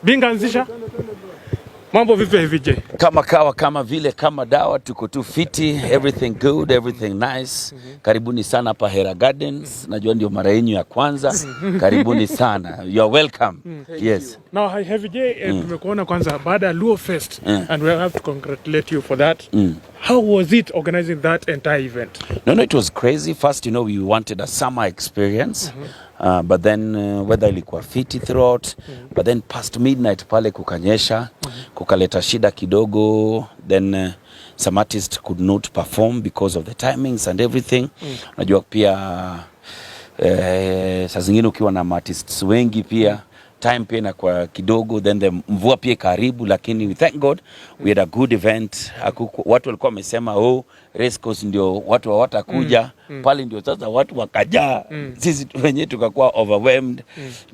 Binganzisha. Mambo vipi VJ? Kama kawa, kama vile, kama dawa, tuko tu fiti, everything good, everything nice. Karibuni sana hapa Hera Gardens. Najua ndio mara yenu ya kwanza. Karibuni sana. You are welcome. Yes. Now VJ, tumekuona kwanza baada ya Luo Fest and we have to congratulate you for that. How was it organizing that entire event? No, it was crazy. First, we wanted a summer experience. But then weather ilikuwa fiti throughout. But then past midnight pale kukanyesha, kukaleta shida kidogo. Then some artists could not perform because of the timings and everything. Najua pia saa zingine ukiwa na artists wengi pia time pia inakuwa kidogo, then the mvua pia karibu, lakini we thank God we had a good event. Watu walikuwa wamesema race course ndio watu hawatakuja pale, ndio sasa watu wakajaa. Sisi wenyewe tukakuwa overwhelmed.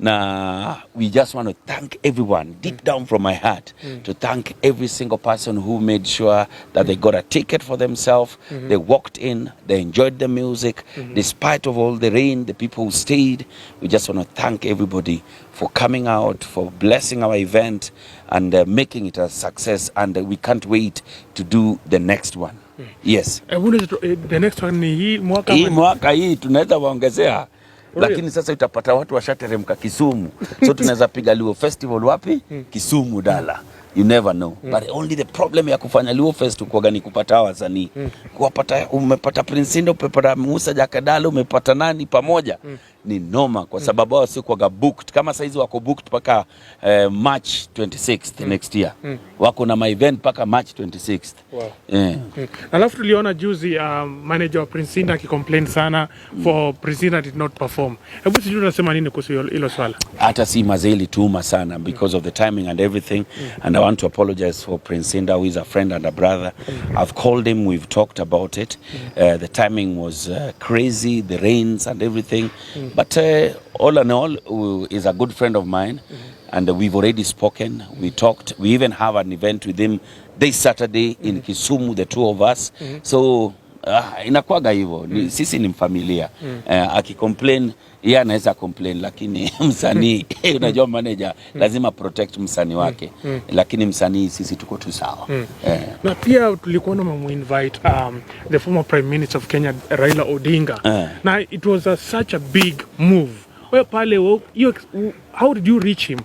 Na we just want to thank everyone deep down from my heart, to thank every single person who made sure that they got a ticket for themselves. They walked in, they enjoyed the music despite of all the rain, the people who stayed. We just want to thank everybody for coming out, for blessing our event and making it a success, and we can't wait to do the next one. Yes. The next one ni hii mwaka. Hii mwaka hii tunaweza waongezea. Lakini sasa utapata watu washateremka Kisumu. So tunaweza piga Luo Festival wapi? Kisumu Dala. You never know. But only the problem ya kufanya Luo Fest kwa ni kupata wasanii. Kuwapata, umepata Prince Indah, umepata Musa Jakadala, umepata nani pamoja. Ni noma kwa sababu wao sio kwa booked. Kama saizi wako booked paka March 26th next year. Wako na my event paka March 26th. Wow. Alafu tuliona juzi manager wa Prince Indah akicomplain sana for Prince Indah did not perform. Hebu sijui unasema nini kuhusu hilo swala? Hata si mazeli tuma sana because of the timing and everything. And I want to apologize for Prince Indah, who is a friend and a brother. I've called him, we've talked about it. The timing was crazy, the rains and everything. But all in all, is a good friend of mine. And we've already spoken, we talked, we even have an event with him this Saturday in Kisumu, the two of us. So inakuwaga hivyo, sisi ni familia. Akicomplain, yeye anaweza complain, lakini msanii, unajua manager, lazima protect msanii wake. Lakini msanii sisi tuko tu sawa. Na pia tulikuwa invite the former Prime Minister of Kenya, Raila Odinga. Na it was such a big move. Wewe pale, how did you reach him?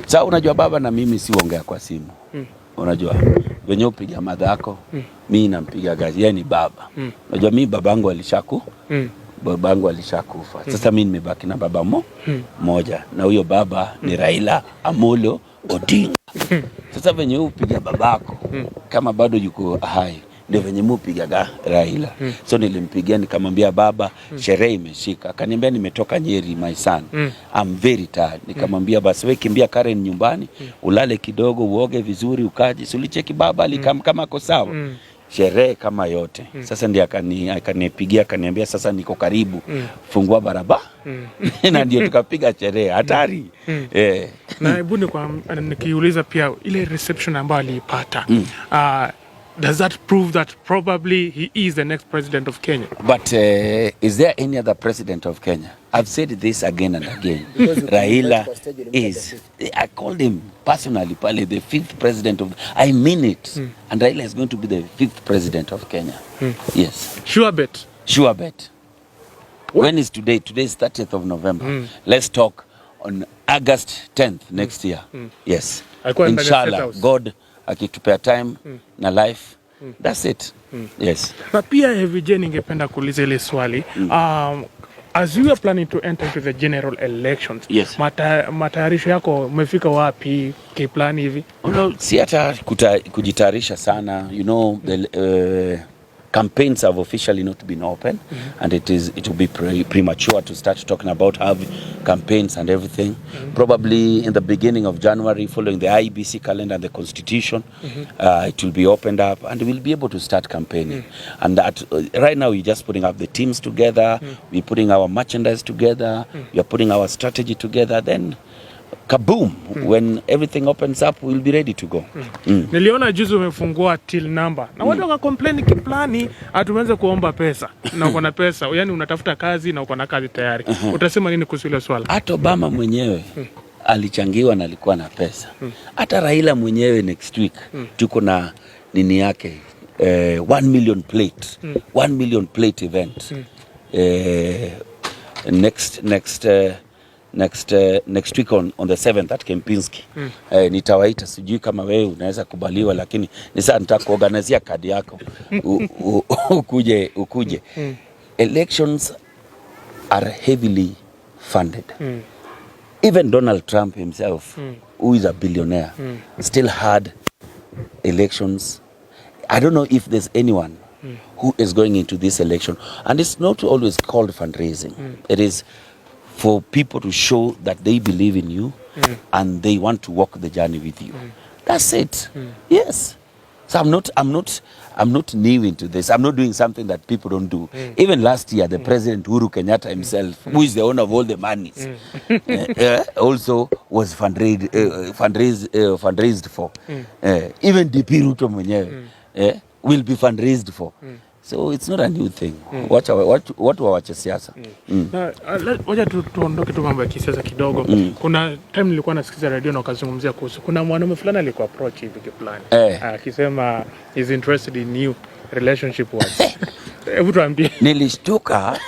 Sasa unajua baba na mimi si ongea kwa simu. Unajua wenye upiga madhako, mimi nampiga gazi, yeye ni baba. Unajua mimi babangu alishakufa. Sasa mimi nimebaki na baba moja, na huyo baba ni Raila Amolo Odinga. Sasa wenye upiga babako kama bado yuko hai, ndio venye mupiga Raila. So nilimpigia nikamwambia baba, sherehe imeshika. Akaniambia nimetoka Nyeri my son. I'm very tired. Nikamwambia basi wewe kimbia Karen nyumbani, ulale kidogo, uoge vizuri, ukaje. Sulicheki baba kama ako sawa. Sherehe kama yote. Sasa ndiye akanipigia akaniambia sasa niko karibu. Fungua barabara. Na ndio tukapiga sherehe hatari. Na hebu nikiuliza pia ile reception ambayo alipata. Does that prove that probably he is the next president of Kenya? But is there any other president of Kenya? I've said this again and again. Raila is, I called him personally, probably the 5th president of, I mean it. And Raila is going to be the 5th president of Kenya. Yes. Sure bet. Sure bet. What? When is today? Today is 30th of November. Let's talk on August 10th next year. Yes. Inshallah, God akitupea time na life, that's it. Yes. Na pia VJ ningependa kuuliza ile swali, as you are planning to enter into the general elections, yes, matayarisho yako umefika wapi kiplani hivi? Si hata kujitayarisha sana, the campaigns have officially not been open, and it will be premature to start talking about having campaigns and everything. Probably in the beginning of January, following the IBC calendar and the constitution, it will be opened up and we'll be able to start campaigning. And that right now we're just putting up the teams together, we're putting our merchandise together, we are putting our strategy together, then kaboom, when everything opens up we'll be ready to go. Niliona juzi umefungua till number na watu waka-complain kiplani atuanze kuomba pesa na uko na pesa, yani unatafuta kazi na uko na kazi tayari. Utasema nini kuhusu hilo swala? Hata Obama mwenyewe alichangiwa na alikuwa na pesa. Hata Raila mwenyewe next week tuko na nini yake 1 million plate 1 million plate event next week on the 7th at Kempinski. Nitawaita, sijui kama wewe unaweza kubaliwa, lakini ni saa nitakuorganizia kadi yako ukuje. Elections are heavily funded. Even Donald Trump himself, who is a billionaire, still had elections. I don't know if there's anyone who is going into this election, and it's not always called fundraising. It is for people to show that they believe in you and they want to walk the journey with you. That's it. Yes. So I'm not new into this. I'm not doing something that people don't do. Even last year, the President Uhuru Kenyatta himself, who is the owner of all the monies, also was fundraised for. Even DP Ruto mwenyewe will be fundraised for. So it's not a new thing. Watu wawache siasa. Wacha tuondoke tu mambo ya kisiasa kidogo. Kuna time nilikuwa nasikiza radio na wakazungumzia kuhusu kuna mwanaume fulani alikuwa approach hivi fulani. Akisema is interested in new relationship words. Hebu tuambie. Nilishtuka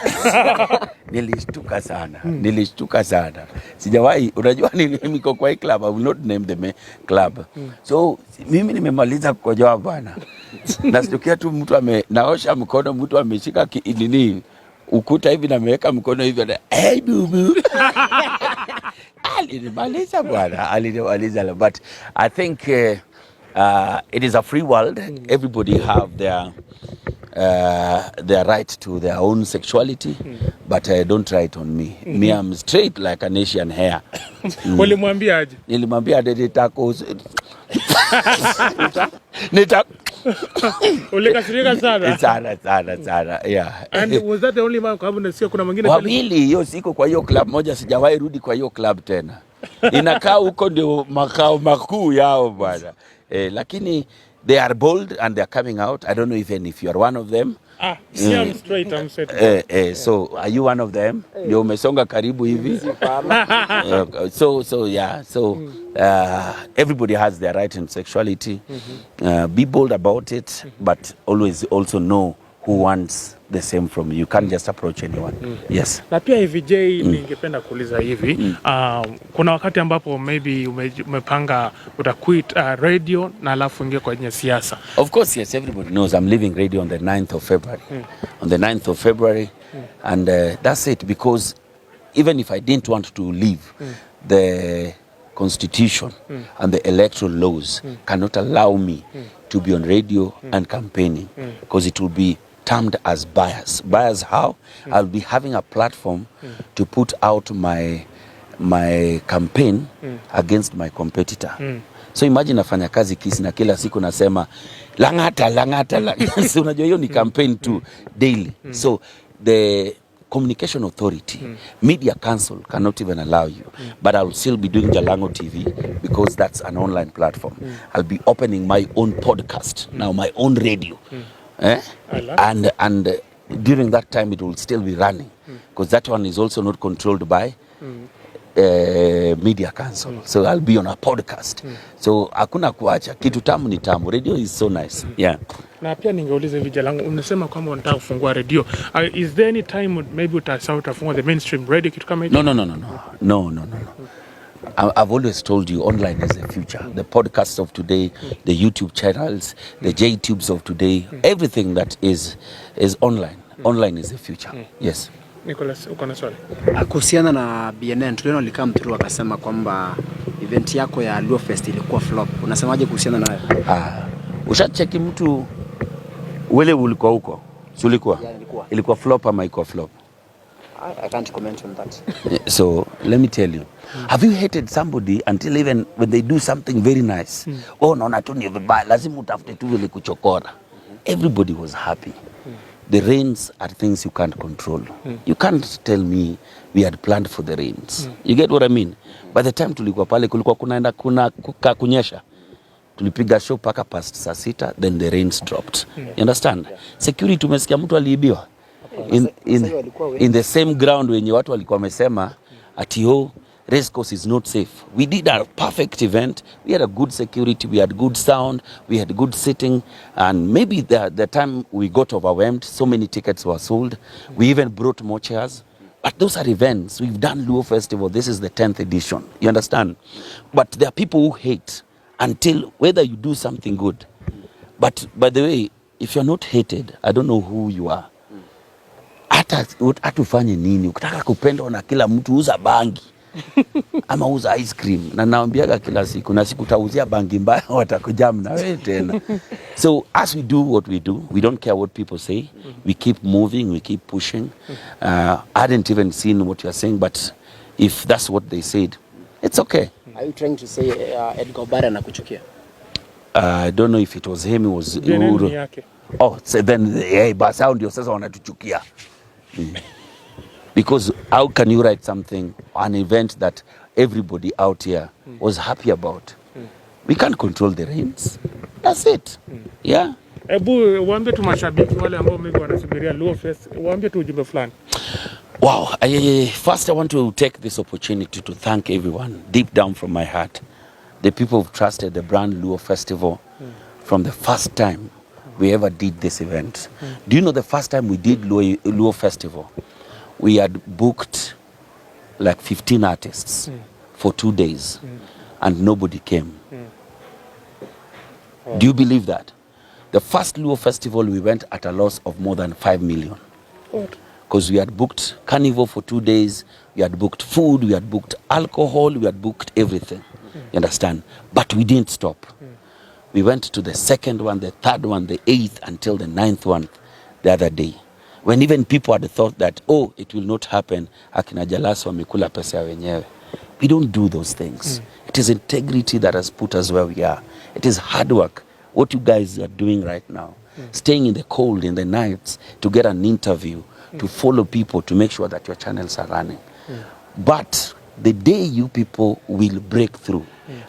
sana. Sijawahi, unajua niko kwa club, I will not name the club. So mimi nimemaliza kukojoa bwana. Nasikia tu mtu naosha mkono, mtu ameshika nini ukuta hivi na ameweka mkono hivi na hey bubu. Alinimaliza bwana. But I think it is a free world. Everybody have their right to their own sexuality, but don't try it on me. Me, I'm straight like an Asian hair. Ulimwambia aje? Nilimwambia tacos. Ulikasirika sana? Sana, yeah. And was that the only man? Kwa sababu sio kuna mwingine wawili hiyo siku kwa hiyo club moja, sijawahi rudi kwa hiyo club tena. Inakaa huko ndio makao makuu yao bwana. Lakini they are bold and they are coming out. I don't know even if you are one of them. See, I'm straight, I'm straight. So are you one of them? Ndio umesonga karibu hivi. So everybody has their right in sexuality. Be bold about it, but always also know who wants the same from you. You can't just approach anyone. Yes. Na pia VJ ningependa kuuliza hivi, kuna wakati ambapo maybe umepanga utaquit radio na alafu ingie kwenye siasa. Of course, yes, everybody knows I'm leaving radio on the 9th of February. On the 9th of February, and that's it, because even if I didn't want to leave, the constitution and the electoral laws cannot allow me to be on radio and campaigning, because it will be termed as bias. Bias how? I'll be having a platform to put out my campaign against my competitor. So imagine nafanya kazi Kisi na kila siku nasema langata. So unajua hiyo ni campaign too daily. So the Communication Authority, Media Council cannot even allow you. But I'll still be doing Jalango TV because that's an online platform. I'll be opening my own podcast, now my own radio. And during that time it will still be running, because that one is also not controlled by Media Council. So I'll be on a podcast. So hakuna kuacha, kitu tamu ni tamu. Radio is so nice. Yeah. Na pia ningeuliza hivi Jalango, unasema kwamba unataka kufungua radio. Is there any time maybe utafungua the mainstream radio kitu kama hicho? No. I've always told you online is the future. The podcasts of today, the YouTube channels, the JTubes of today, everything that is online. Online is the future. Yes. Nicholas, uko na swali? Kuhusiana na BNN, tuliona likaa mtu akasema kwamba event yako ya Luo Fest ilikuwa flop. Unasemaje kuhusiana nayo? Ushacheki mtu wele ulikuwa huko? Si ulikuwa? Yeah, ilikuwa flop ama iko flop? I can't comment on that. So let me tell you, have you hated somebody until even when they do something very nice? Naona tu ni vibaya, lazima utafute tu vile kuchokora. Everybody was happy. The rains are things you can't control. You can't tell me we had planned for the rains. You get what I mean? By the time tulikuwa pale kulikuwa kunaenda kunyesha. Tulipiga show paka past saa 6, then the rains dropped. You understand? Security tumesikia mtu aliibiwa. In the same ground wenye watu walikuwa wamesema ati race course is not safe. We did a perfect event. We had a good security, we had good sound, we had good sitting, and maybe the time we got overwhelmed, so many tickets were sold. We even brought more chairs. But those are events. We've done Luo Festival. This is the 10th edition. You understand? But there are people who hate until whether you do something good. But by the way, if you're not hated, I don't know who you are. Hata ufanye nini? Ukitaka kupendwa na kila mtu, uza bangi. Ama uza ice cream. Na naambiaga kila siku, na siku tauzia bangi mbaya watakujam na wewe tena. So as we do what we do, we don't care what people say. We keep moving, we keep pushing. I hadn't even seen what you're saying, but if that's what they said, it's okay. Are you trying to say Edgar Obara anakuchukia? I don't know if it was him, it was Uhuru. Oh, so then, hey, basi hao ndio sasa wanatuchukia. Because how can you write something, an event that everybody out here was happy about? We can't control the rains. That's it. Yeah. Ebu waambie tu mashabiki wale ambao maybe wanasubiria Luo Fest, waambie tu ujumbe fulani. Wow. First I want to take this opportunity to thank everyone deep down from my heart. The people who've trusted the brand Luo Festival from the first time we ever did this event. Do you know the first time we did Luo Festival? We had booked like 15 artists for 2 days and nobody came. Do you believe that? The first Luo Festival we went at a loss of more than 5 million. Because we had booked carnival for 2 days, we had booked food, we had booked alcohol, we had booked everything. You understand? But we didn't stop. We went to the second one, the third one, the 8th, until the 9th one the other day. When even people had thought that, oh, it will not happen, akina Jalaso wamekula pesa wenyewe. We don't do those things. It is integrity that has put us where we are. It is hard work. What you guys are doing right now, staying in the cold in the nights to get an interview, to follow people, to make sure that your channels are running. But the day you people will break through,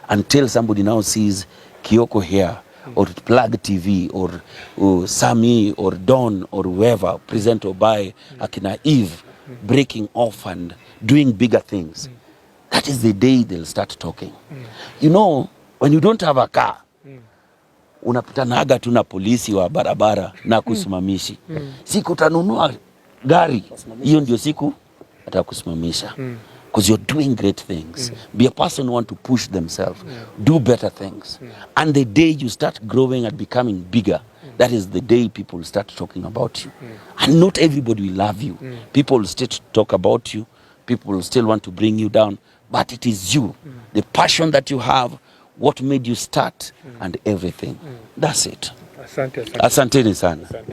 until somebody now sees Kioko here, or Plug TV, or Sami, or Don, or whoever, present or buy, akina Eve, breaking off and doing bigger things. That is the day they'll start talking. You know, when you don't have a car, unapitanaga tu na polisi wa barabara na kusimamishi. Siku utanunua gari, hiyo ndio siku atakusimamisha. Because you're doing great things. Be a person who want to push themselves. Do better things. And the day you start growing and becoming bigger, that is the day people will start talking about you. And not everybody will love you. People will still talk about you. People will still want to bring you down. But it is you. The passion that you have, what made you start, and everything. That's it. Asante. Asanteni sana.